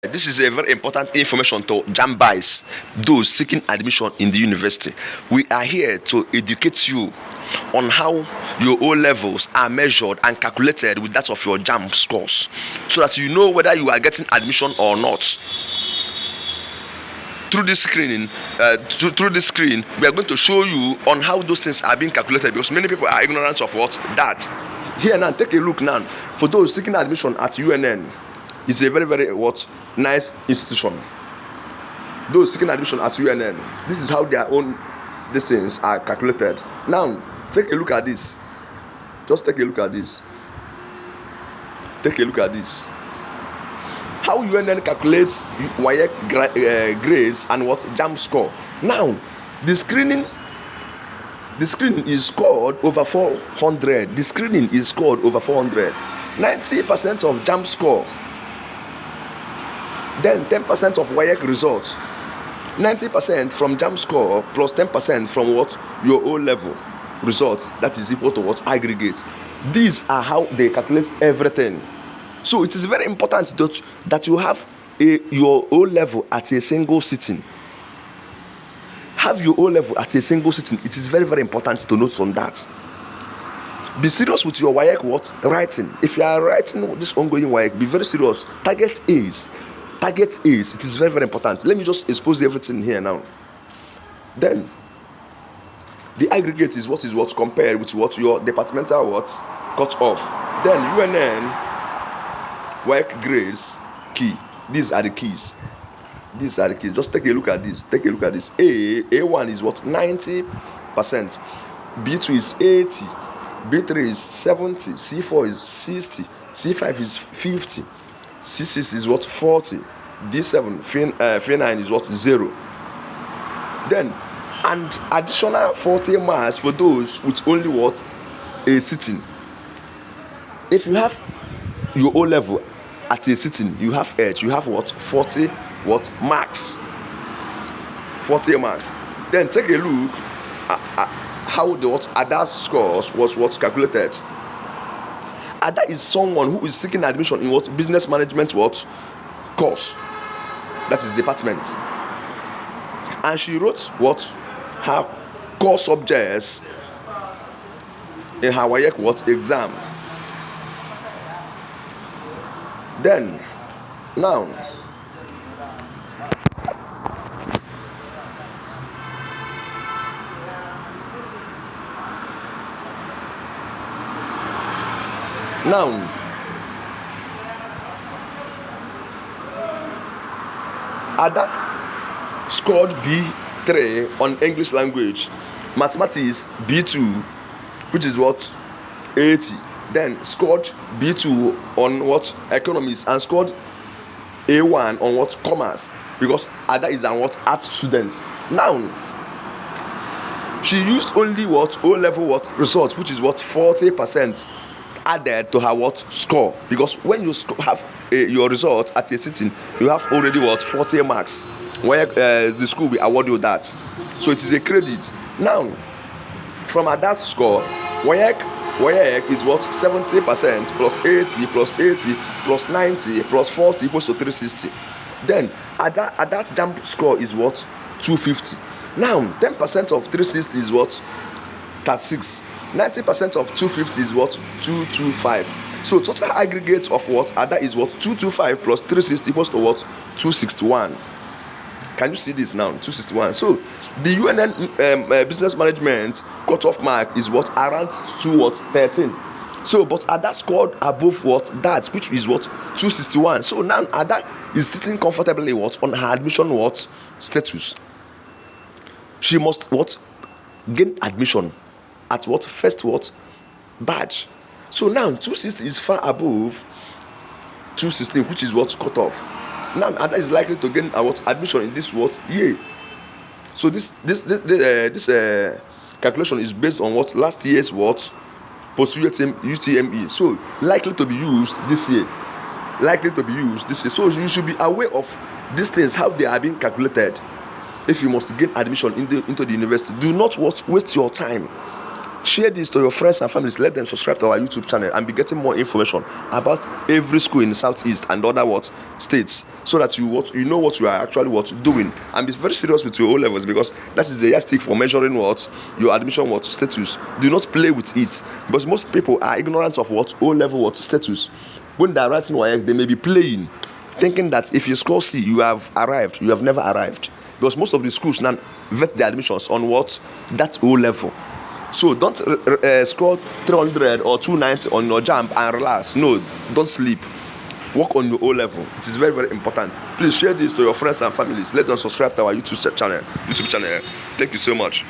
This is a very important information to JAMB buys, those seeking admission in the university. We are here to educate you on how your O levels are measured and calculated with that of your JAMB scores, so that you know whether you are getting admission or not. Through this screen, we are going to show you on how those things are being calculated, because many people are ignorant of what that. Here now, take a look now. For those seeking admission at UNN, it's a very, very nice institution. Those seeking admission at UNN, this is how their own these things are calculated. Now, take a look at this. Just take a look at this. Take a look at this. How UNN calculates WAEC grades and what JAMB score. Now, the screening is scored over 400. The screening is scored over 400. 90% of JAMB score. Then 10% of WAEC results. 90% from JAMB score plus 10% from what your O level results. That is equal to what aggregate. These are how they calculate everything. So it is very important that you have your O level at a single sitting. Have your O level at a single sitting. It is very, very important to note on that. Be serious with your WAEC writing. If you are writing this ongoing WAEC, be very serious. Target A's. It is very, very important. Let me just expose everything here now. Then the aggregate is what compared with what your departmental cut off. Then UNN WAEC grades key. These are the keys. Just take a look at this. A1 is 90%. B2 is 80. B3 is 70. C4 is 60. C5 is 50. C6 is 40. D7 F9 is 0. Then and additional 40 marks for those with only a sitting. If you have your O level at a sitting, you have 40 marks. 40 marks. Then take a look at how the Ada's scores was calculated. Ada is someone who is seeking admission in business management course. That is department. And she wrote her core subjects in her WAEC exam. Then now Ada scored B3 on English language, mathematics B2, which is 80. Then scored B2 on economics and scored A1 on commerce, because Ada is an art student. Now she used only O level results, which is 40% added to her score, because when you have your result at a sitting, you have already 40 marks, where the school will award you that. So it is a credit. Now from Ada's score, WAEC is 70% plus 80 plus 80 plus 90 plus 40 equals to 360. Then Ada's JAMB score is 250. Now 10% of 360 is 36. 90% of 250 is 225. So total aggregate of Ada is 225 plus 360 equals to 261. Can you see this now? 261. So the UNN business management cutoff mark is around 13. So but Ada scored above that, which is 261. So now Ada is sitting comfortably on her admission status. She must gain admission at first badge. So now 260 is far above 216, which is cut off. Now Ada is likely to gain admission in this year. So this calculation is based on last year's post-UTME. So likely to be used this year. So you should be aware of these things, how they are being calculated. If you must gain admission into the university, do not waste your time. Share this to your friends and families. Let them subscribe to our YouTube channel and be getting more information about every school in the Southeast and other states, so that you know what you are actually doing, and be very serious with your O levels, because that is the yardstick for measuring your admission status. Do not play with it, because most people are ignorant of O level status. When they are writing WAEC, they may be playing, thinking that if you score C, you have arrived. You have never arrived, because most of the schools now vet their admissions on that O level. So don't score 300 or 290 on your JAMB and relax. No, don't sleep. Work on your O level. It is very, very important. Please share this to your friends and families. Let them subscribe to our YouTube channel. Thank you so much.